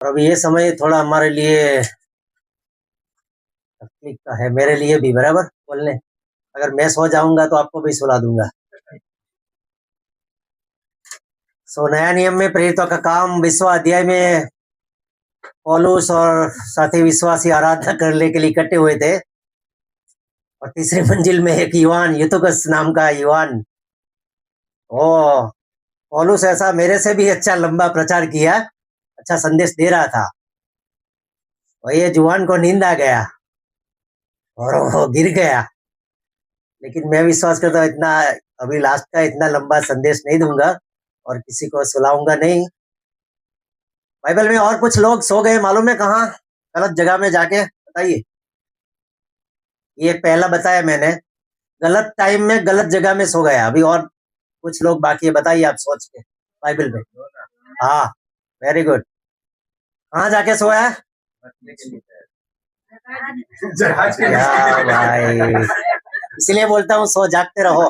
और अब ये समय थोड़ा हमारे लिए तकलीफ का है, मेरे लिए भी बराबर बोलने। अगर मैं सो जाऊंगा तो आपको भी सुला दूंगा। सो नया नियम में प्रेरितों का काम 20वां अध्याय में पौलुस और साथी विश्वासी आराधना करने के लिए इकट्ठे हुए थे। और तीसरी मंजिल में एक युवान यूतुकस नाम का युवान, ओ पौलुस ऐसा मेरे से भी अच्छा लंबा प्रचार किया, अच्छा संदेश दे रहा था। और ये जुआन को नींद आ गया और वो गिर गया। लेकिन मैं विश्वास करता हूँ इतना अभी लास्ट का इतना लंबा संदेश नहीं दूंगा और किसी को सुलाऊंगा नहीं। बाइबल में और कुछ लोग सो गए, मालूम है कहाँ? गलत जगह में जाके। बताइए, ये पहला बताया मैंने, गलत टाइम में गलत जगह में सो गया। अभी और कुछ लोग बाकी है, बताइए आप सोच के बाइबल में। हाँ, वेरी गुड। कहाँ जाके सोया? क्या भाई, इसलिए बोलता हूँ सो जागते रहो।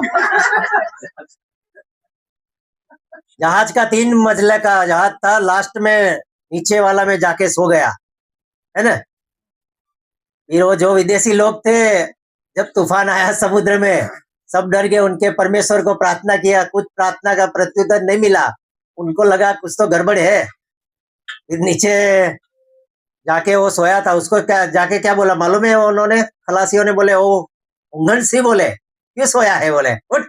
जहाज का 3 मंजिला का जहाज था, लास्ट में नीचे वाला में जाके सो गया, है ना। फिर वो जो विदेशी लोग थे, जब तूफान आया समुद्र में, सब डर गए, उनके परमेश्वर को प्रार्थना किया, कुछ प्रार्थना का प्रत्युत्तर नहीं मिला। उनको लगा कुछ तो गड़बड़ है। फिर नीचे जाके वो सोया था, उसको क्या जाके क्या बोला मालूम है? उन्होंने खलासियों ने बोले, ओ उंगन सी, बोले क्यों सोया है? बोले उठ,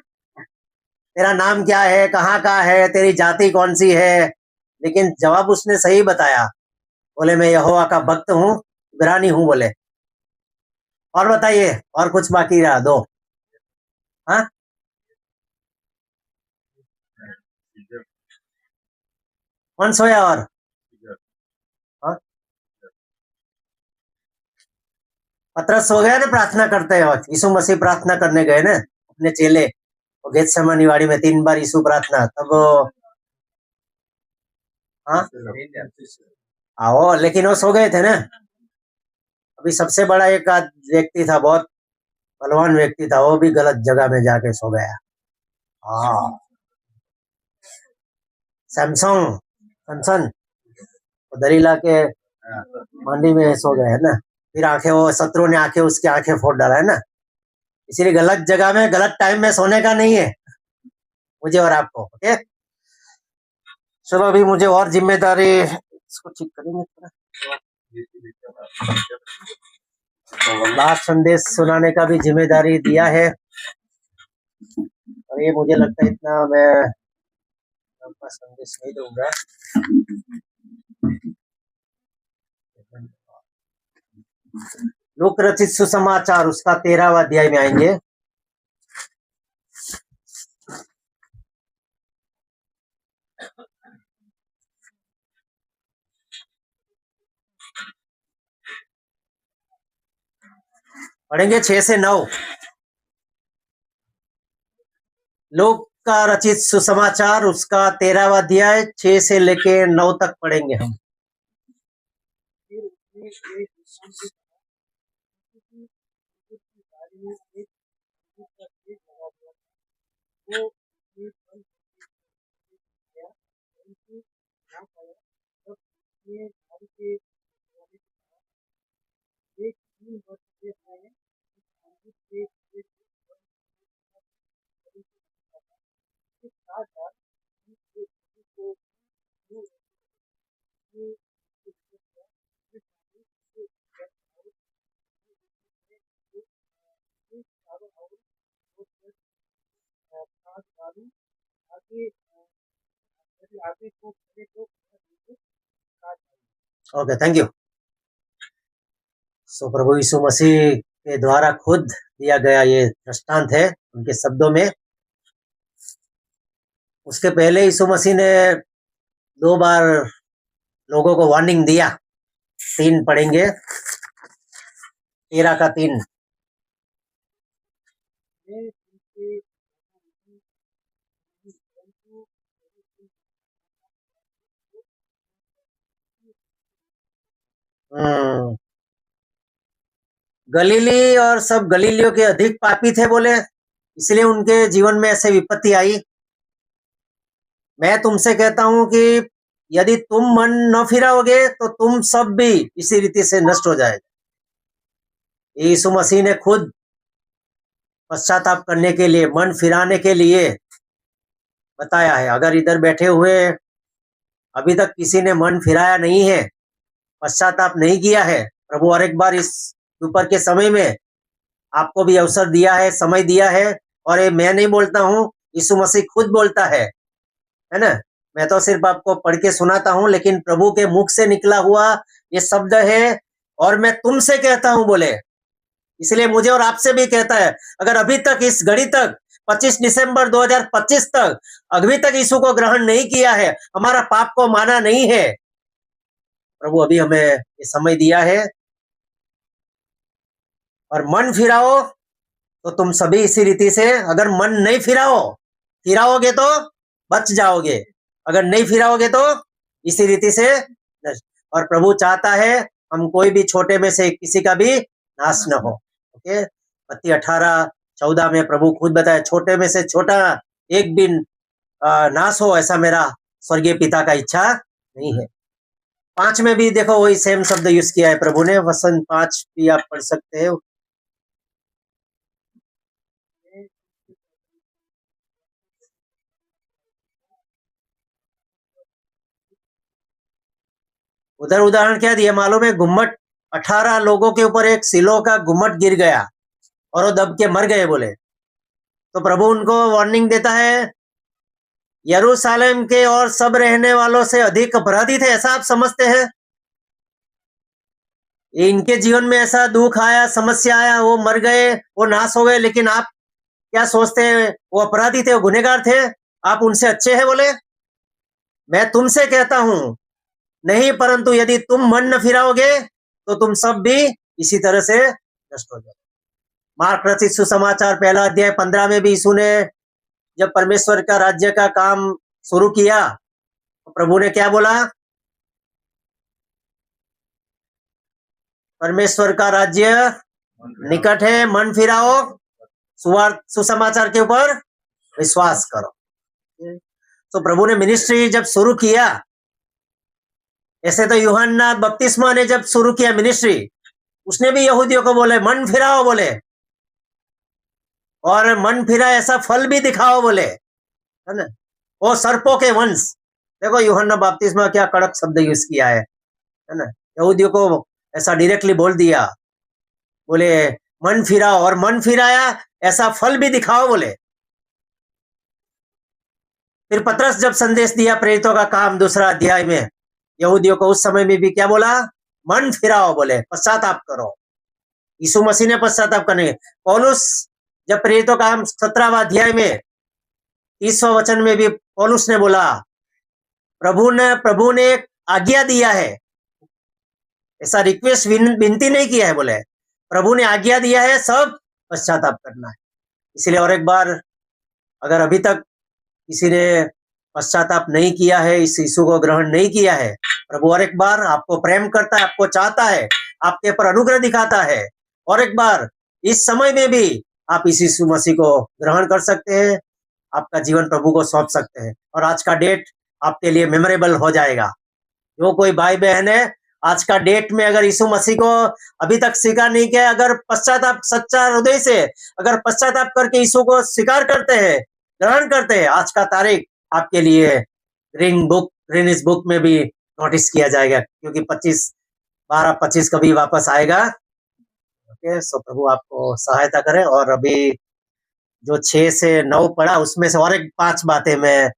तेरा नाम क्या है, कहाँ का है, तेरी जाति कौन सी है? लेकिन जवाब उसने सही बताया, बोले मैं यहोवा का भक्त हूँ, इब्रानी हूँ बोले। और बताइए, और कुछ बाकी रहा दो? हाँ, कौन सोया? और हाँ? पतरस सो गया ना प्रार्थना करते वक्त। यीशु मसीह प्रार्थना करने गए ना अपने चेले, वो गेतसेमनी वाड़ी में 3 बार यीशु प्रार्थना, तब हाँ आओ, लेकिन वो सो गए थे ना। अभी सबसे बड़ा एक व्यक्ति था, बहुत बलवान व्यक्ति था, वो भी गलत जगह में जाके सो गया। हाँ, सैमसंग सनसन दलीला के मंडी में सो गए है ना। फिर आंखें, वो शत्रु ने आंखें, उसकी आंखें फोड़ डाला है ना। इसीलिए गलत जगह में गलत टाइम में सोने का नहीं है, मुझे और आपको। ओके, चलो अभी मुझे और जिम्मेदारी, इसको ठीक करेंगे थोड़ा। तो लास्ट संदेश सुनाने का भी जिम्मेदारी दिया है, और ये मुझे लगता है इतना मैं लंबा संदेश नहीं दूंगा। लोक रचित सुसमाचार उसका 13वां अध्याय में आएंगे। पढ़ेंगे 6 से 9। लोक का रचित सुसमाचार उसका 13वां अध्याय 6 से लेके 9 तक पढ़ेंगे हम। Okay, thank you. सो प्रभु यीशु मसीह के द्वारा खुद दिया गया ये दृष्टांत है उनके शब्दों में। उसके पहले यीशु मसीह ने 2 बार लोगों को वार्निंग दिया। 3 पढ़ेंगे, 13 का 3। गलीली और सब गलीलियों के अधिक पापी थे बोले, इसलिए उनके जीवन में ऐसे विपत्ति आई। मैं तुमसे कहता हूं कि यदि तुम मन न फिराओगे तो तुम सब भी इसी रीति से नष्ट हो जाएगा। यीशु मसीह ने खुद पश्चाताप करने के लिए, मन फिराने के लिए बताया है। अगर इधर बैठे हुए अभी तक किसी ने मन फिराया नहीं है, पश्चाताप नहीं किया है, प्रभु और एक बार इस दोपहर के समय में आपको भी अवसर दिया है, समय दिया है। और ये मैं नहीं बोलता हूँ, यीशु मसीह खुद बोलता है ना। मैं तो सिर्फ आपको पढ़ के सुनाता हूँ, लेकिन प्रभु के मुख से निकला हुआ ये शब्द है। और मैं तुमसे कहता हूँ बोले, इसलिए मुझे और आपसे भी कहता है, अगर अभी तक इस घड़ी तक 25 दिसंबर 2025 तक अभी तक यीशु को ग्रहण नहीं किया है, हमारा पाप को माना नहीं है, प्रभु अभी हमें ये समय दिया है। और मन फिराओ तो तुम सभी इसी रीति से, अगर मन नहीं फिराओगे तो बच जाओगे, अगर नहीं फिराओगे तो इसी रीति से नष्ट। और प्रभु चाहता है हम कोई भी छोटे में से किसी का भी नाश न हो। ओके, मत्ती 18:14 में प्रभु खुद बताया, छोटे में से छोटा एक भी नाश हो, ऐसा मेरा स्वर्गीय पिता का इच्छा नहीं है। 5 में भी देखो वही सेम शब्द यूज किया है प्रभु ने। वचन 5 भी आप पढ़ सकते हैं। उधर उदाहरण क्या दिया मालूम है? गुम्मट, 18 लोगों के ऊपर एक सिलो का गुम्मट गिर गया और वो दब के मर गए बोले। तो प्रभु उनको वार्निंग देता है, यरूशलेम के और सब रहने वालों से अधिक अपराधी थे, ऐसा आप समझते हैं? इनके जीवन में ऐसा दुख आया, समस्या आया, वो मर गए, वो नाश हो गए, लेकिन आप क्या सोचते हैं? वो अपराधी थे, वो गुनहगार थे, आप उनसे अच्छे हैं बोले? मैं तुमसे कहता हूं नहीं, परंतु यदि तुम मन न फिराओगे तो तुम सब भी इसी तरह से नष्ट हो जाओगे। मार्क रचित सुसमाचार 1 अध्याय 15 में भी यीशु ने जब परमेश्वर का राज्य का काम शुरू किया तो प्रभु ने क्या बोला? परमेश्वर का राज्य निकट है, मन फिराओ, सुसमाचार के ऊपर विश्वास करो। तो प्रभु ने मिनिस्ट्री जब शुरू किया, ऐसे तो यूहन्ना बपतिस्मा ने जब शुरू किया मिनिस्ट्री, उसने भी यहूदियों को बोले मन फिराओ बोले, और मन फिरा ऐसा फल भी दिखाओ बोले, है ना। वो सर्पों के वंश, देखो यूहन्ना बपतिस्मा क्या कड़क शब्द यूज किया है ना। यहूदियों को ऐसा डायरेक्टली बोल दिया, बोले मन फिराओ, और मन फिराया ऐसा फल भी दिखाओ बोले। फिर पतरस जब संदेश दिया प्रेरितों का काम 2 अध्याय में, यहूदियों को उस समय में भी क्या बोला? मन फिराओ बोले, पश्चाताप करो। यीशु मसीह ने पश्चाताप करने। पौलुस जब प्रेरितों का काम 17 अध्याय में 30वां वचन में भी पौलुस ने बोला, प्रभु ने आज्ञा दिया है, ऐसा रिक्वेस्ट विनती नहीं किया है बोले, प्रभु ने आज्ञा दिया है सब पश्चाताप करना है। इसलिए और एक बार, अगर अभी तक किसी ने पश्चाताप नहीं किया है, इस यीशु को ग्रहण नहीं किया है, प्रभु और एक बार आपको प्रेम करता है, आपको चाहता है, आपके ऊपर अनुग्रह दिखाता है। और एक बार इस समय में भी आप इस यीशु मसीह को ग्रहण कर सकते हैं, आपका जीवन प्रभु को सौंप सकते हैं, और आज का डेट आपके लिए मेमोरेबल हो जाएगा। जो कोई भाई बहन है, आज का डेट में अगर यीशु मसीह को अभी तक स्वीकार नहीं किया, अगर पश्चाताप सच्चा हृदय से अगर पश्चाताप करके यीशु को स्वीकार करते हैं, ग्रहण करते हैं, आज का तारीख आपके लिए ग्रीनिस बुक में भी नोटिस किया जाएगा, क्योंकि 12-25 कभी वापस आएगा। ओके, सो प्रभु आपको सहायता करे। और अभी जो 6 से 9 पढ़ा, उसमें से और एक 5 बातें मैं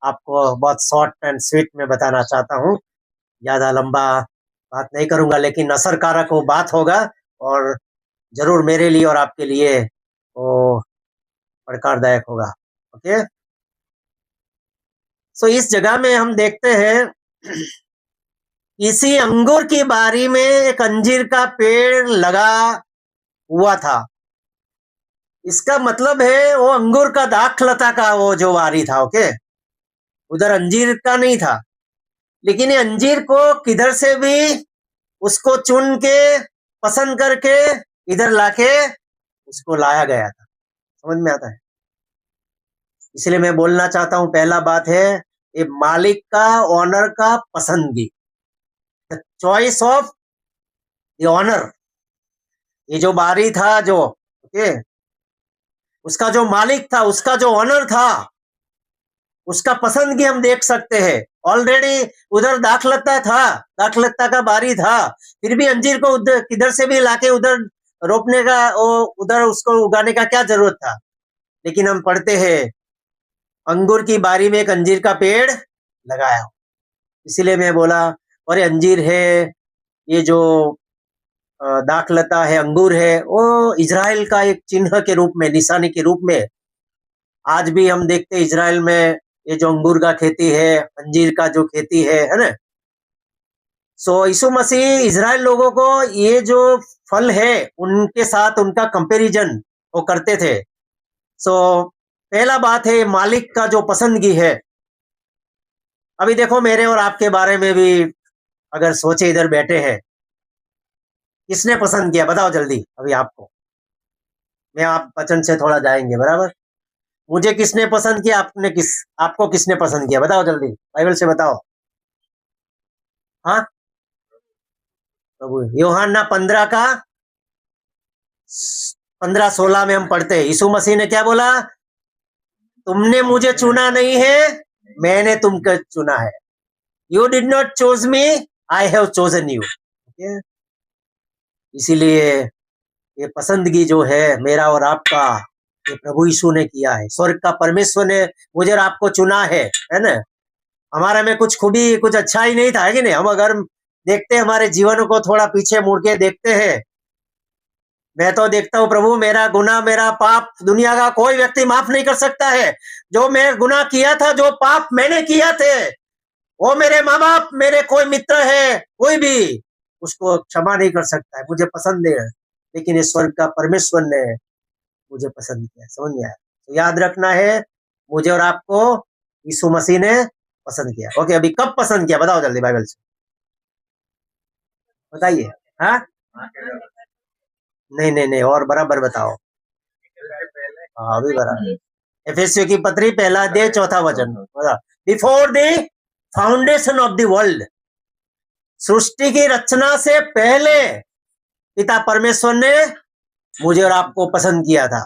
आपको बहुत शॉर्ट एंड स्वीट में बताना चाहता हूँ। ज्यादा लंबा बात नहीं करूंगा, लेकिन असरकारक वो बात होगा, और जरूर मेरे लिए और आपके लिए वो प्रकारदायक होगा। ओके, सो इस जगह में हम देखते हैं, इसी अंगूर की बारी में एक अंजीर का पेड़ लगा हुआ था। इसका मतलब है वो अंगूर का दाखलता का वो जो बारी था। ओके, उधर अंजीर का नहीं था, लेकिन ये अंजीर को किधर से भी उसको चुन के पसंद करके इधर लाके उसको लाया गया था। समझ में आता है? इसलिए मैं बोलना चाहता हूं, पहला बात है, ये मालिक का, ऑनर का पसंदगी, the choice of the honour. ये जो बारी था, जो ओके, उसका जो मालिक था, उसका जो ऑनर था, उसका पसंदगी हम देख सकते हैं। ऑलरेडी उधर दाखलता था, दाखलता का बारी था, फिर भी अंजीर को उधर किधर से भी लाके उधर रोपने का, उधर उसको उगाने का क्या जरूरत था। लेकिन हम पढ़ते हैं अंगूर की बारी में एक अंजीर का पेड़ लगाया। इसीलिए मैं बोला, और ये अंजीर है, ये जो दाखलता है, अंगूर है, वो इजराइल का एक चिन्ह के रूप में, निशानी के रूप में आज भी हम देखते हैं इजराइल में ये जो अंगूर का खेती है, अंजीर का जो खेती है ना। सो यीशु मसीह इजराइल लोगों को ये जो फल है उनके साथ उनका कंपैरिजन वो करते थे। सो पहला बात है मालिक का जो पसंदगी है। अभी देखो मेरे और आपके बारे में भी अगर सोचे, इधर बैठे हैं, किसने पसंद किया बताओ जल्दी। अभी आपको, मैं आप वचन से थोड़ा जाएंगे, बराबर। मुझे किसने पसंद किया, आपको किसने पसंद किया बताओ जल्दी, बाइबल से बताओ। हाँ, प्रभु। यूहन्ना 15 का 15-16 में हम पढ़ते हैं, यीशु मसीह ने क्या बोला? तुमने मुझे चुना नहीं है, मैंने तुमको चुना है। You did not choose me, I have chosen you. इसीलिए ये पसंदगी जो है मेरा और आपका, ये प्रभु यीशु ने किया है। स्वर्ग का परमेश्वर ने मुझे और आपको चुना है ना। हमारे में कुछ खूबी, कुछ अच्छा ही नहीं था, है कि नहीं? हम अगर देखते हैं हमारे जीवन को, थोड़ा पीछे मुड़ के देखते हैं, मैं तो देखता हूँ प्रभु, मेरा गुनाह, मेरा पाप दुनिया का कोई व्यक्ति माफ नहीं कर सकता है। जो मैं गुनाह किया था, जो पाप मैंने किया थे, वो मेरे माँ बाप, मेरे कोई मित्र है, कोई भी उसको क्षमा नहीं कर सकता है। मुझे पसंद नहीं है, लेकिन इस स्वर्ग का परमेश्वर ने मुझे पसंद किया। समझ में आया? तो याद रखना है, मुझे और आपको यीशु मसीह ने पसंद किया। ओके, अभी कब पसंद किया बताओ जल्दी, बाइबल से बताइए। हाँ, नहीं नहीं नहीं, और बराबर बताओ। हाँ, अभी बराबर। एफेसियों की पत्री पहला अध्याय 4 वचन, before the foundation of the world, सृष्टि की रचना से पहले पिता परमेश्वर ने मुझे और आपको पसंद किया था।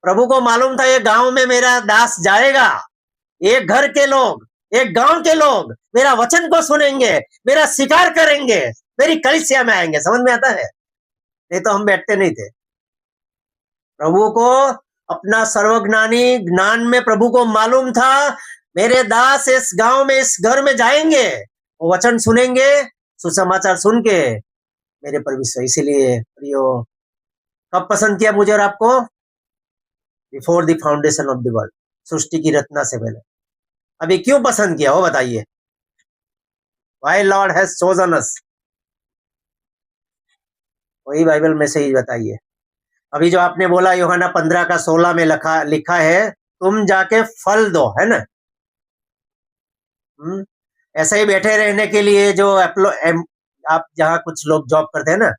प्रभु को मालूम था ये गांव में मेरा दास जाएगा, एक घर के लोग, एक गांव के लोग मेरा वचन को सुनेंगे, मेरा स्वीकार करेंगे, मेरी कलीसिया में आएंगे। समझ में आता है? नहीं तो हम बैठते नहीं थे। प्रभु को अपना सर्वज्ञानी ज्ञान में प्रभु को मालूम था मेरे दास इस गांव में, इस घर में जाएंगे, वो वचन सुनेंगे, सुसमाचार सुन के मेरे पर विश्वास। इसीलिए प्रियो, कब पसंद किया मुझे और आपको? Before the foundation of the world, सृष्टि की रचना से पहले। अभी क्यों पसंद किया वो बताइए। व्हाई लॉर्ड हैज चोजन अस, वही बाइबल में से ही बताइए। अभी जो आपने बोला यूहन्ना 15 का 16 में लिखा है, तुम जाके फल दो, है ना। ऐसे ही बैठे रहने के लिए जो आप जहाँ कुछ लोग जॉब करते हैं ना,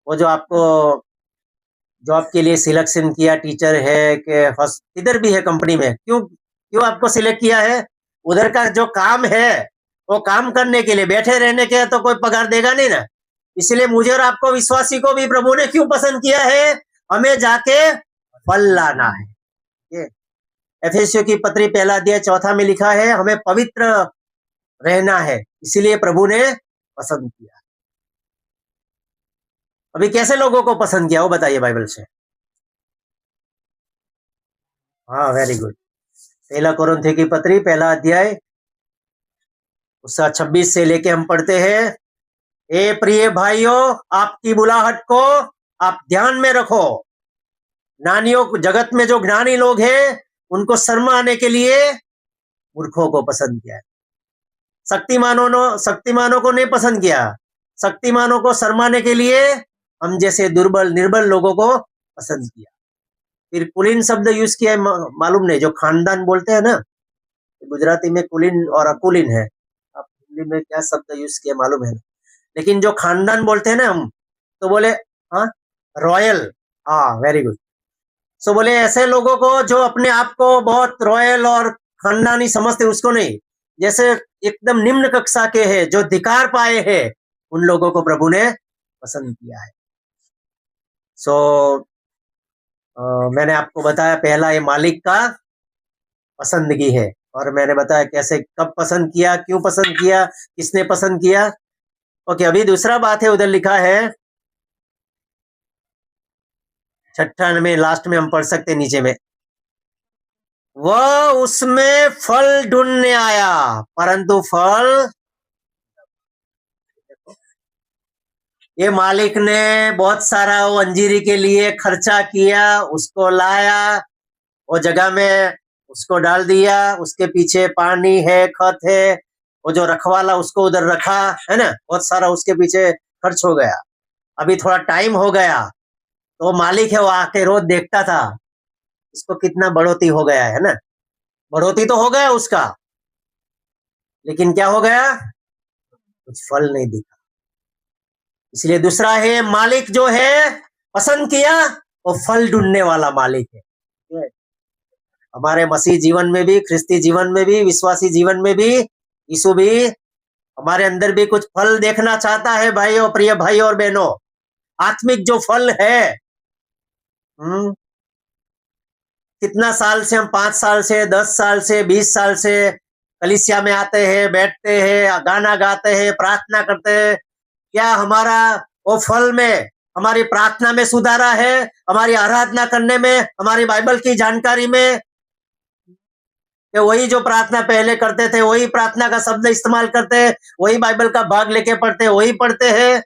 वो जो आपको जॉब के लिए सिलेक्शन किया, टीचर है कि इधर भी है कंपनी में, क्यों क्यों आपको सिलेक्ट किया है? उधर का जो काम है वो काम करने के लिए, बैठे रहने के तो कोई पगार देगा नहीं ना। इसलिए मुझे और आपको विश्वासी को भी प्रभु ने क्यों पसंद किया है? हमें जाके फल लाना है। एफेसियों की पत्री पहला अध्याय 4 में लिखा है, हमें पवित्र रहना है, इसीलिए प्रभु ने पसंद किया। अभी कैसे लोगों को पसंद किया वो बताइए बाइबल से। हाँ, वेरी गुड। पहला कोरिन्थियों की पत्री पहला अध्याय उसका 26 से लेके हम पढ़ते हैं, ए प्रिय भाइयों, आपकी बुलाहट को आप ध्यान में रखो। ज्ञानियों, जगत में जो ज्ञानी लोग हैं उनको शर्माने के लिए मूर्खों को पसंद किया है। शक्तिमानों को नहीं पसंद किया, शक्तिमानों को शर्माने के लिए हम जैसे दुर्बल निर्बल लोगों को पसंद किया। फिर कुलीन शब्द यूज किया है, मालूम नहीं, जो खानदान बोलते हैं ना, गुजराती में कुलीन और अकुलीन है, आप हिंदी में क्या शब्द यूज किया मालूम है ना? लेकिन जो खानदान बोलते हैं ना हम, तो बोले हाँ, रॉयल। हाँ, वेरी गुड। सो बोले ऐसे लोगों को जो अपने आप को बहुत रॉयल और खानदानी समझते उसको नहीं, जैसे एकदम निम्न कक्षा के हैं जो धिकार पाए हैं उन लोगों को प्रभु ने पसंद किया है। सो मैंने आपको बताया पहला ये मालिक का पसंदगी है, और मैंने बताया कैसे कब पसंद किया, क्यों पसंद किया, किसने पसंद किया। ओके, अभी दूसरा बात है, उधर लिखा है 56 में, लास्ट में हम पढ़ सकते हैं नीचे में, वह उसमें फल ढूंढने आया परंतु फल, ये मालिक ने बहुत सारा वो अंजीरी के लिए खर्चा किया, उसको लाया, वो जगह में उसको डाल दिया, उसके पीछे पानी है, खत है, वो जो रखवाला उसको उधर रखा है ना, बहुत सारा उसके पीछे खर्च हो गया। अभी थोड़ा टाइम हो गया तो मालिक है वो आके रोज देखता था इसको कितना बढ़ोतरी हो गया है ना, बढ़ोतरी तो हो गया उसका, लेकिन क्या हो गया, कुछ फल नहीं दिखा। इसलिए दूसरा है मालिक जो है पसंद किया, वो फल ढूंढने वाला मालिक है। हमारे मसीह जीवन में भी, ख्रिस्ती जीवन में भी, विश्वासी जीवन में भी यीशु भी हमारे अंदर भी कुछ फल देखना चाहता है भाइयों, प्रिय भाई और बहनों। आत्मिक जो फल है, कितना साल से हम, 5 साल से, 10 साल से, 20 साल से कलीसिया में आते हैं, बैठते हैं, गाना गाते हैं, प्रार्थना करते हैं, क्या हमारा वो फल में, हमारी प्रार्थना में सुधारा है, हमारी आराधना करने में, हमारी बाइबल की जानकारी में, कि वही जो प्रार्थना पहले करते थे वही प्रार्थना का शब्द इस्तेमाल करते हैं, वही बाइबल का भाग लेके पढ़ते हैं, वही पढ़ते हैं।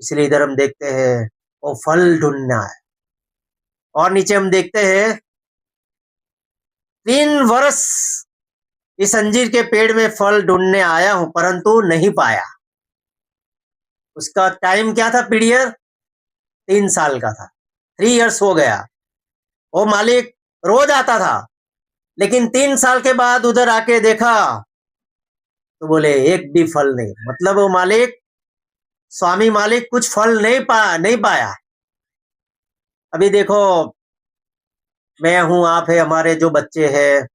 इसलिए इधर हम देखते हैं वो फल ढूंढना है। और नीचे हम देखते हैं 3 वर्ष इस अंजीर के पेड़ में फल ढूंढने आया हूं परंतु नहीं पाया। उसका टाइम क्या था, पीरियड 3 साल का था, 3 इयर्स हो गया। वो मालिक रोज आता था, लेकिन 3 साल के बाद उधर आके देखा तो बोले एक भी फल नहीं। मतलब वो मालिक, स्वामी मालिक कुछ फल नहीं पाया। अभी देखो, मैं हूं, आप है, हमारे जो बच्चे हैं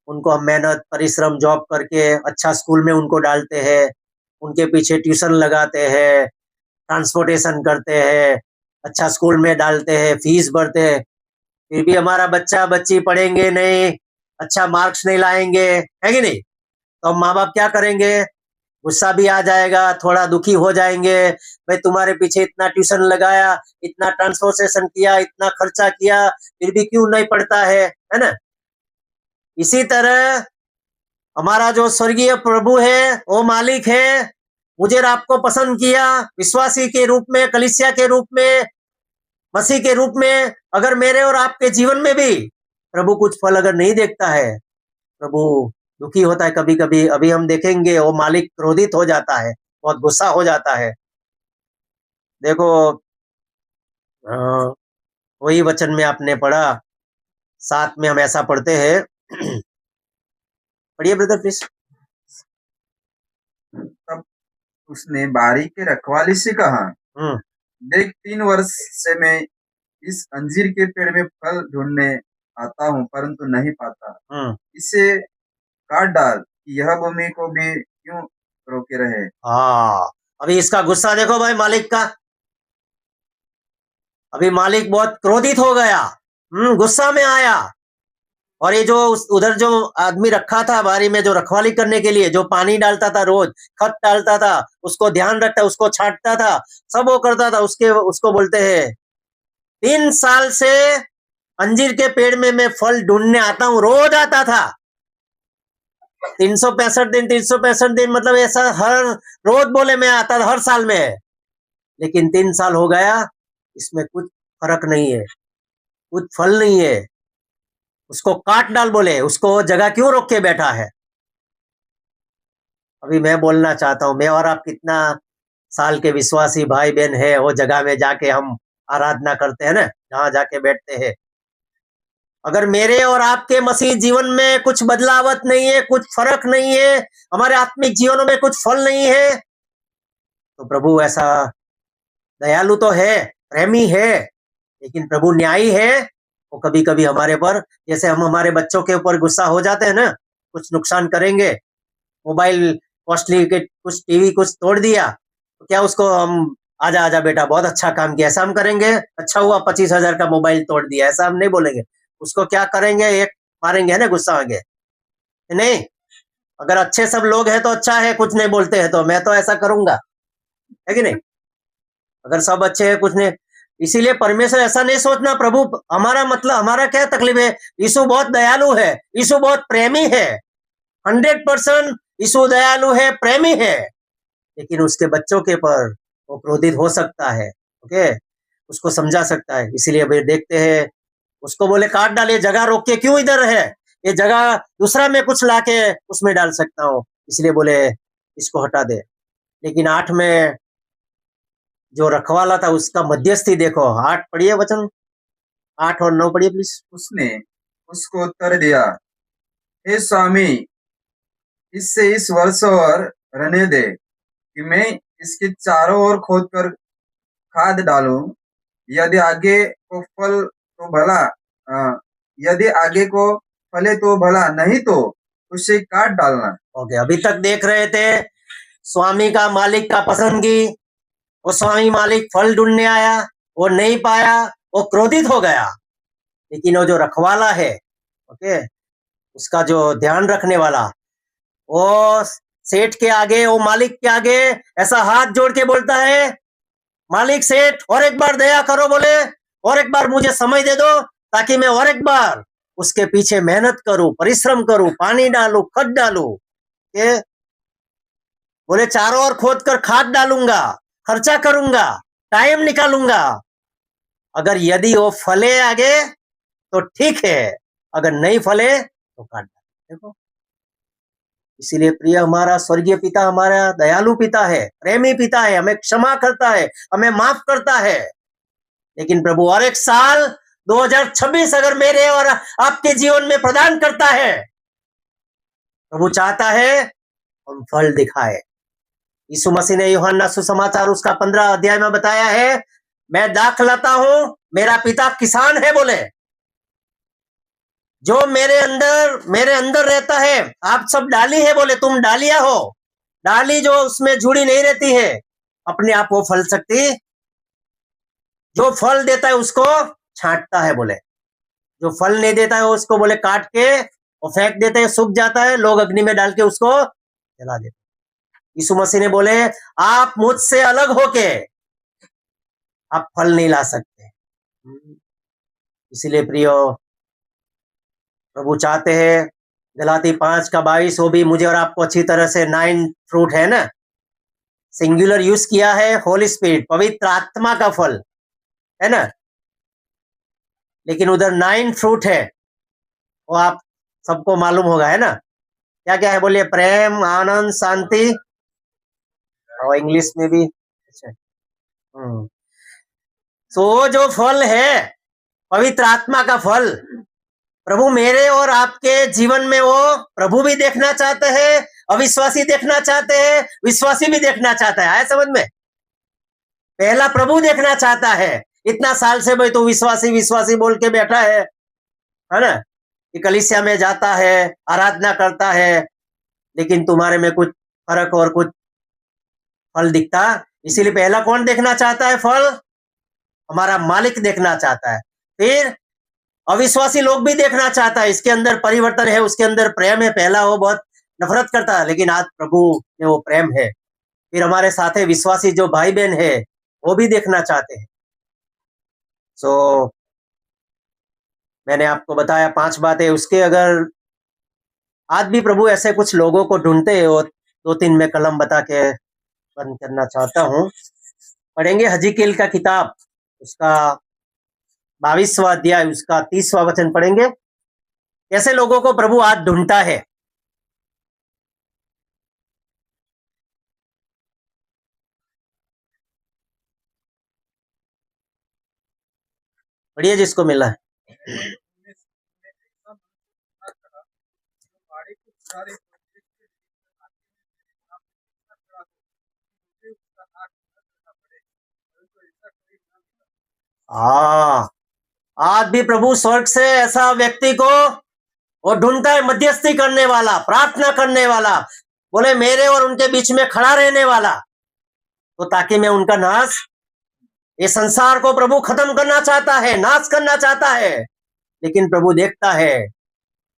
उनको हम मेहनत परिश्रम जॉब करके अच्छा स्कूल में उनको डालते हैं, उनके पीछे ट्यूशन लगाते हैं, ट्रांसपोर्टेशन करते हैं, अच्छा स्कूल में डालते हैं, फीस भरते हैं, फिर भी हमारा बच्चा बच्ची पढ़ेंगे नहीं, अच्छा मार्क्स नहीं लाएंगे, है कि नहीं? तो हम माँ बाप क्या करेंगे, गुस्सा भी आ जाएगा, थोड़ा दुखी हो जाएंगे, भाई तुम्हारे पीछे इतना ट्यूशन लगाया, इतना ट्रांसपोर्टेशन किया, इतना खर्चा किया, फिर भी क्यों नहीं पढ़ता है ना? इसी तरह हमारा जो स्वर्गीय प्रभु है, वो मालिक है, मुझे और आपको पसंद किया विश्वासी के रूप में, कलीसिया के रूप में, मसीह के रूप में। अगर मेरे और आपके जीवन में भी प्रभु कुछ फल अगर नहीं देखता है, प्रभु दुखी होता है कभी कभी। अभी हम देखेंगे वो मालिक क्रोधित हो जाता है, बहुत गुस्सा हो जाता है। देखो, अ, वही वचन में आपने पढ़ा, 7 में हम ऐसा पढ़ते हैं। पढ़िए ब्रदर प्लीज। तब उसने बारी के रखवाली से कहा, देख 3 वर्ष से मैं इस अंजीर के पेड़ में फल ढूंढने आता हूँ परंतु नहीं पाता। इसे काट डाल कि यह भूमि को भी क्यों रोके रहे। हाँ, अभी इसका गुस्सा देखो भाई मालिक का। अभी मालिक बहुत क्रोधित हो गया, गुस्सा में आया। और ये जो उधर जो आदमी रखा था बारी में, जो रखवाली करने के लिए, जो पानी डालता था रोज, खत डालता था, उसको ध्यान रखता, उसको छांटता था, सब वो करता था, उसको बोलते हैं 3 साल से अंजीर के पेड़ में मैं फल ढूंढने आता हूँ, रोज आता था। 365 दिन मतलब ऐसा हर रोज बोले मैं आता था, हर साल में। लेकिन 3 साल हो गया, इसमें कुछ फर्क नहीं है, कुछ फल नहीं है। उसको काट डाल बोले, उसको जगह क्यों रोक के बैठा है? अभी मैं बोलना चाहता हूं, मैं और आप कितना साल के विश्वासी भाई बहन है, वो जगह में जाके हम आराधना करते हैं ना, जहां जाके बैठते हैं। अगर मेरे और आपके मसीह जीवन में कुछ बदलावत नहीं है, कुछ फर्क नहीं है, हमारे आत्मिक जीवनों में कुछ फल नहीं है, तो प्रभु ऐसा दयालु तो है, प्रेमी है, लेकिन प्रभु न्यायी है, वो कभी कभी हमारे पर, जैसे हम हमारे बच्चों के ऊपर गुस्सा हो जाते हैं ना, कुछ नुकसान करेंगे, मोबाइल कॉस्टली के कुछ टीवी कुछ तोड़ दिया, तो क्या उसको हम आजा आजा बेटा बहुत अच्छा काम किया ऐसा हम करेंगे? अच्छा हुआ 25,000 का मोबाइल तोड़ दिया ऐसा हम नहीं बोलेंगे। उसको क्या करेंगे, एक मारेंगे है ना गुस्सा आगे, नहीं। अगर अच्छे सब लोग हैं तो अच्छा है, कुछ नहीं बोलते हैं तो मैं तो ऐसा करूंगा, है कि नहीं? अगर सब अच्छे हैं कुछ नहीं, इसीलिए परमेश्वर ऐसा नहीं सोचना प्रभु हमारा मतलब हमारा क्या तकलीफ है, यीशु बहुत दयालु है, यीशु बहुत प्रेमी है, 100% यीशु दयालु है, प्रेमी है, लेकिन उसके बच्चों के पर वो क्रोधित हो सकता है। ओके, उसको समझा सकता है, इसीलिए अभी देखते हैं, उसको बोले काट डालिए, जगह रोक के क्यों इधर है, ये जगह दूसरा में कुछ लाके उसमें डाल सकता हूँ, इसलिए बोले इसको हटा दे। लेकिन 8 में जो रखवाला था उसका मध्यस्थी देखो, 8 पढ़िए वचन, 8 और 9 पढ़िए प्लीज। उसने उसको उत्तर दिया, हे स्वामी, इससे इस वर्ष और रहने दे कि मैं इसके चारों ओर खोद कर खाद डालूं। यदि आगे को फल तो भला, यदि आगे को फले तो भला, नहीं तो उसे काट डालना। ओके, अभी तक देख रहे थे स्वामी का मालिक का पसंदगी, वो स्वामी मालिक फल ढूंढने आया, वो नहीं पाया, वो क्रोधित हो गया। लेकिन वो जो रखवाला है, ओके, उसका जो ध्यान रखने वाला, वो सेठ के आगे, वो मालिक के आगे ऐसा हाथ जोड़ के बोलता है, मालिक सेठ और एक बार दया करो, बोले और एक बार मुझे समय दे दो ताकि मैं और एक बार उसके पीछे मेहनत करूं, परिश्रम करूं, पानी डालूं, खत डालूं, के बोले चारों ओर खोद कर खाद डालूंगा, खर्चा करूंगा, टाइम निकालूंगा, अगर यदि वो फले आगे तो ठीक है, अगर नहीं फले तो काट डाल। देखो, इसीलिए प्रिय हमारा स्वर्गीय पिता हमारा दयालु पिता है, प्रेमी पिता है, हमें क्षमा करता है, हमें माफ करता है। लेकिन प्रभु और एक साल 2026 अगर मेरे और आपके जीवन में प्रदान करता है, प्रभु चाहता है हम फल दिखाए। यीशु मसीह ने यूहन्ना सुसमाचार उसका 15 अध्याय में बताया है, मैं दाख लाता हूं, मेरा पिता किसान है, बोले जो मेरे अंदर रहता है, आप सब डाली है, बोले तुम डालिया हो, डाली जो उसमें जुड़ी नहीं रहती है अपने आप वो फल सकती, जो फल देता है उसको छांटता है, बोले जो फल नहीं देता है उसको बोले काट के और फेंक देते हैं, सूख जाता है, लोग अग्नि में डाल के उसको जला देते। यीशु मसीह ने बोले आप मुझसे अलग होके आप फल नहीं ला सकते। इसीलिए प्रियो प्रभु चाहते हैं, गलाती 5:22 वो भी मुझे और आपको अच्छी तरह से 9 फ्रूट है ना, सिंगुलर यूज किया है, होली स्पिरिट पवित्र आत्मा का फल है ना, लेकिन उधर 9 फ्रूट है, वो आप सबको मालूम होगा है ना, क्या क्या है बोलिए, प्रेम, आनंद, शांति, और इंग्लिश में भी अच्छा। तो जो फल है पवित्र आत्मा का फल, प्रभु मेरे और आपके जीवन में वो प्रभु भी देखना चाहते हैं, अविश्वासी देखना चाहते हैं, विश्वासी भी देखना चाहता है। आया समझ में? पहला प्रभु देखना चाहता है, इतना साल से भाई तू विश्वासी विश्वासी बोल के बैठा है ना, कि कलीसिया में जाता है, आराधना करता है, लेकिन तुम्हारे में कुछ फर्क और कुछ फल दिखता। इसीलिए पहला कौन देखना चाहता है फल? हमारा मालिक देखना चाहता है। फिर अविश्वासी लोग भी देखना चाहता है, इसके अंदर परिवर्तन है, उसके अंदर प्रेम है, पहला वो बहुत नफरत करता है, लेकिन आज प्रभु में वो प्रेम है। फिर हमारे साथ विश्वासी जो भाई बहन है वो भी देखना चाहते हैं। सो मैंने आपको बताया 5 बातें, उसके अगर आज भी प्रभु ऐसे कुछ लोगों को ढूंढते हैं, वो 2-3 में कलम बता के बंद करना चाहता हूँ। पढ़ेंगे हजिकेल का किताब, उसका 22वां अध्याय, उसका 30वां वचन पढ़ेंगे, कैसे लोगों को प्रभु आज ढूंढता है। पढ़िए जिसको मिला है। हाँ, आज भी प्रभु स्वर्ग से ऐसा व्यक्ति को वो ढूंढता है, मध्यस्थी करने वाला, प्रार्थना करने वाला, बोले मेरे और उनके बीच में खड़ा रहने वाला, तो ताकि मैं उनका नाश, ये संसार को प्रभु खत्म करना चाहता है, नाश करना चाहता है, लेकिन प्रभु देखता है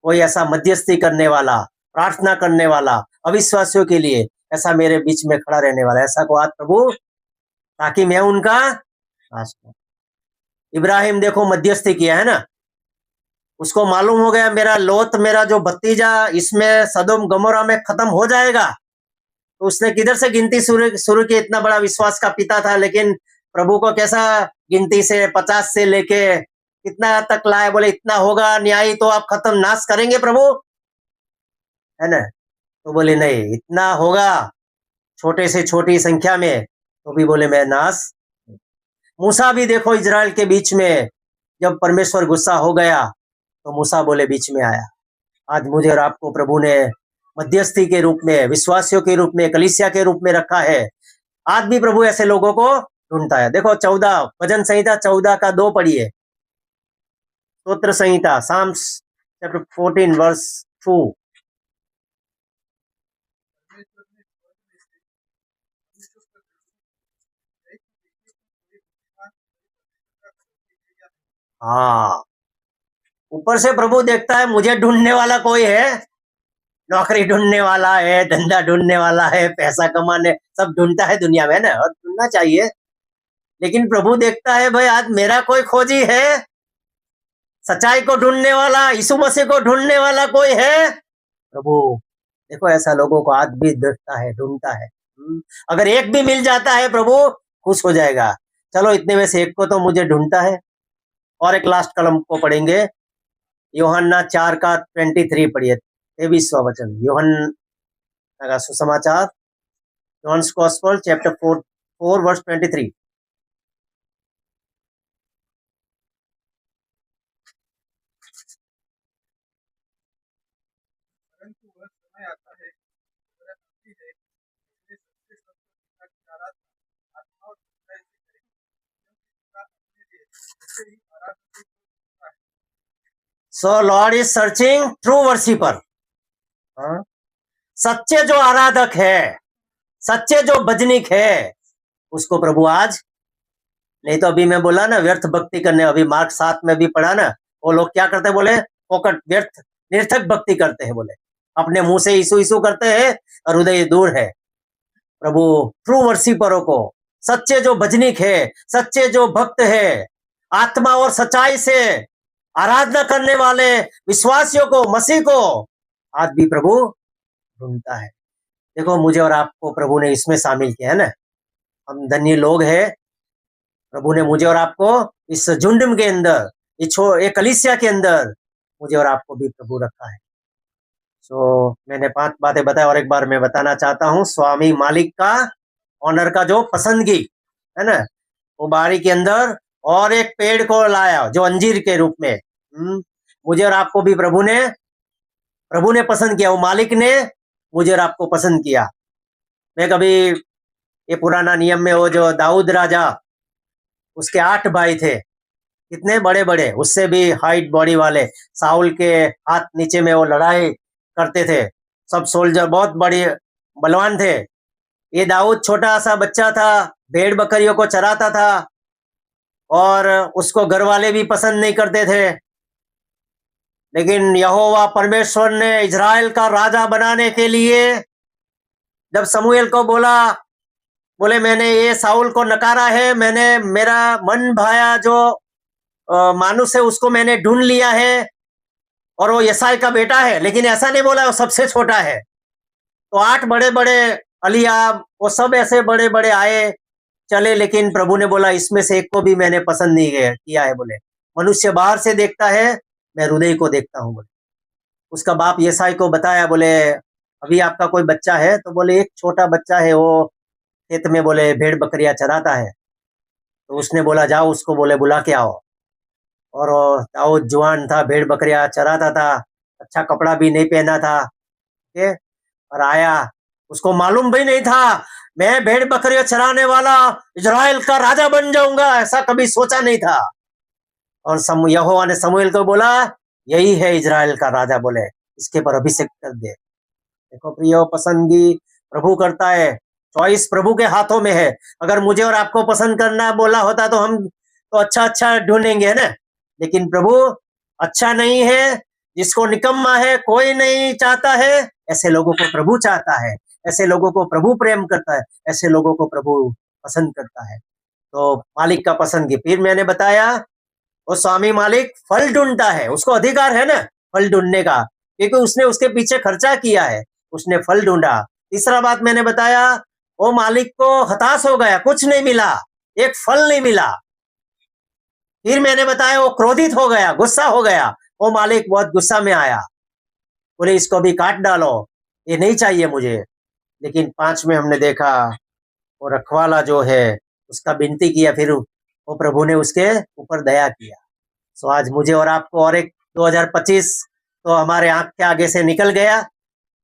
कोई ऐसा मध्यस्थी करने वाला, प्रार्थना करने वाला, अविश्वासियों के लिए ऐसा मेरे बीच में खड़ा रहने वाला, ऐसा को आज प्रभु, ताकि मैं उनका नाश करूं। इब्राहिम देखो मध्यस्थी किया है ना, उसको मालूम हो गया मेरा लोत, मेरा जो भतीजा इसमें सदोम गमोरा में खत्म हो जाएगा, तो उसने किधर से गिनती शुरू की, इतना बड़ा विश्वास का पिता था, लेकिन प्रभु को कैसा गिनती से 50 से लेके कितना तक लाए, बोले इतना होगा न्याय तो आप खत्म नाश करेंगे प्रभु, है ना, तो बोले नहीं इतना होगा, छोटे से छोटी संख्या में, तो भी बोले मैं नाश। मूसा भी देखो इजराइल के बीच में जब परमेश्वर गुस्सा हो गया तो मूसा बोले बीच में आया। आज मुझे और आपको प्रभु ने मध्यस्थी के रूप में, विश्वासियों के रूप में, कलीसिया के रूप में रखा है। आज भी प्रभु ऐसे लोगों को ढूंढता है। देखो 14 भजन संहिता 14 का 2 पढ़िए, स्तोत्र संहिता साम्स चैप्टर 14 वर्स 2। परमेश्वर ने स्वर्ग में से मनुष्यों को ढूंढा, एक देखिए कोई बुद्धिमान परमेश्वर का खोजी है या नहीं। हाँ, ऊपर से प्रभु देखता है मुझे ढूंढने वाला कोई है, नौकरी ढूंढने वाला है, धंधा ढूंढने वाला है, पैसा कमाने, सब ढूंढता है दुनिया में ना, और ढूंढना चाहिए, लेकिन प्रभु देखता है भाई आज मेरा कोई खोजी है, सच्चाई को ढूंढने वाला, यीशु मसीह को ढूंढने वाला कोई है। प्रभु देखो ऐसा लोगों को आज भी देखता है, ढूंढता है। अगर एक भी मिल जाता है प्रभु खुश हो जाएगा, चलो इतने में से एक को तो मुझे ढूंढता है। और एक लास्ट कलम को पढ़ेंगे, यूहन्ना 4 का 23 पढ़िए, 23वां वचन, यूहन्ना का सुसमाचार, जॉन्स गॉस्पेल चैप्टर 4 वर्स 23। परंतु वह समय आता है, वह आती है, जिसमें सच्चे सब पिता की आराधना आत्मा और सच्चाई से करेंगे, क्योंकि पिता अपने लिए ऐसे ही आराधना को ढूंढता है। So Lord is searching true worshipper, सच्चे जो आराधक है, सच्चे जो भजनिक है, उसको प्रभु आज, नहीं तो अभी मैं बोला ना व्यर्थ भक्ति करने, अभी मार्क 7 में भी पढ़ा ना, वो लोग क्या करते हैं, बोले फोकट, व्यर्थ निर्थक भक्ति करते हैं, बोले अपने मुंह से यीशु यीशु करते हैं और हृदय दूर है। प्रभु ट्रू वर्शिपरों को, सच्चे जो भजनिक है, सच्चे जो भक्त है, आत्मा और सच्चाई से आराधना करने वाले विश्वासियों को, मसीह को आज भी प्रभु ढूंढता है। देखो मुझे और आपको प्रभु ने इसमें शामिल किया है ना, हम धन्य लोग हैं, प्रभु ने मुझे और आपको इस झुंड के अंदर, एक कलीसिया के अंदर मुझे और आपको भी प्रभु रखा है। सो मैंने 5 बातें बताई और एक बार मैं बताना चाहता हूँ, स्वामी मालिक का, ऑनर का जो पसंदगी है ना, वो बाड़ी के अंदर और एक पेड़ को लाया जो अंजीर के रूप में, मुझे और आपको भी प्रभु ने पसंद किया, वो मालिक ने मुझे और आपको पसंद किया। मैं कभी, ये पुराना नियम में वो जो दाऊद राजा, उसके 8 भाई थे, कितने बड़े बड़े, उससे भी हाइट बॉडी वाले, साउल के हाथ नीचे में वो लड़ाई करते थे, सब सोल्जर बहुत बड़े बलवान थे। ये दाऊद छोटा सा बच्चा था, भेड़ बकरियों को चराता था और उसको घर वाले भी पसंद नहीं करते थे, लेकिन यहोवा परमेश्वर ने इजराइल का राजा बनाने के लिए जब समूएल को बोले मैंने ये साउल को नकारा है, मैंने मेरा मन भाया जो मानुष है उसको मैंने ढूंढ लिया है और वो यसाई का बेटा है, लेकिन ऐसा नहीं बोला वो सबसे छोटा है। तो 8 बड़े बड़े अलियाब, वो सब ऐसे बड़े बड़े आए चले, लेकिन प्रभु ने बोला इसमें से एक को भी मैंने पसंद नहीं किया है। बोले मनुष्य बाहर से देखता है, मैं हृदय को देखता हूँ। बोले उसका बाप यसाई को बताया, बोले अभी आपका कोई बच्चा है? तो बोले एक छोटा बच्चा है, वो खेत में बोले भेड़ बकरियां चराता है। तो उसने बोला जाओ उसको बोले बुला के आओ। और दाऊद जवान था, भेड़ बकरियां चराता था, अच्छा कपड़ा भी नहीं पहना था, ठीक है, और आया, उसको मालूम भी नहीं था मैं भेड़ बकरियां चराने वाला इजराइल का राजा बन जाऊंगा, ऐसा कभी सोचा नहीं था। और यहोवा ने समूएल को बोला, यही है इजराइल का राजा, बोले इसके पर अभिषेक कर दे। देखो प्रियो, पसंदगी प्रभु करता है, चॉइस प्रभु के हाथों में है। अगर मुझे और आपको पसंद करना बोला होता तो हम तो अच्छा अच्छा ढूंढेंगे, है ना। लेकिन प्रभु अच्छा नहीं है, जिसको निकम्मा है कोई नहीं चाहता है, ऐसे लोगों को प्रभु चाहता है, ऐसे लोगों को प्रभु प्रेम करता है, ऐसे लोगों को प्रभु पसंद करता है। तो मालिक का पसंदगी, फिर मैंने बताया वो स्वामी मालिक फल ढूंढता है, उसको अधिकार है ना फल ढूंढने का, क्योंकि उसने उसके पीछे खर्चा किया है, उसने फल ढूंढा। तीसरा बात मैंने बताया, वो मालिक को हताश हो गया, कुछ नहीं मिला, एक फल नहीं मिला। फिर मैंने बताया वो क्रोधित हो गया, गुस्सा हो गया, वो मालिक बहुत गुस्सा में आया, बोले इसको भी काट डालो, ये नहीं चाहिए मुझे। लेकिन 5 में हमने देखा वो रखवाला जो है उसका विनती किया, फिर वो प्रभु ने उसके ऊपर दया किया। सो आज मुझे और आपको और एक 2025 तो हमारे आंख के आगे से निकल गया।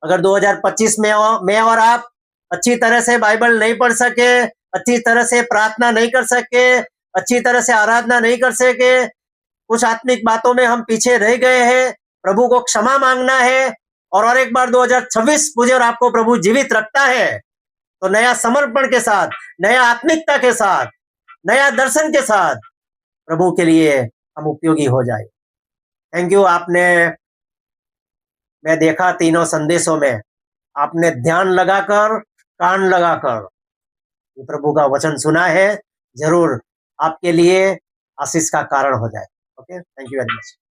अगर 2025 में मैं और आप अच्छी तरह से बाइबल नहीं पढ़ सके, अच्छी तरह से प्रार्थना नहीं कर सके, अच्छी तरह से आराधना नहीं कर सके, कुछ आत्मिक बातों में हम पीछे रह गए हैं, प्रभु को क्षमा मांगना है। और एक बार 2026 मुझे और आपको प्रभु जीवित रखता है, तो नया समर्पण के साथ, नया आत्मिकता के साथ, नया दर्शन के साथ प्रभु के लिए हम उपयोगी हो जाए। Thank you. मैं देखा तीनों संदेशों में आपने ध्यान लगाकर, कान लगाकर ये प्रभु का वचन सुना है, जरूर आपके लिए आशीष का कारण हो जाए। Okay, thank you very much.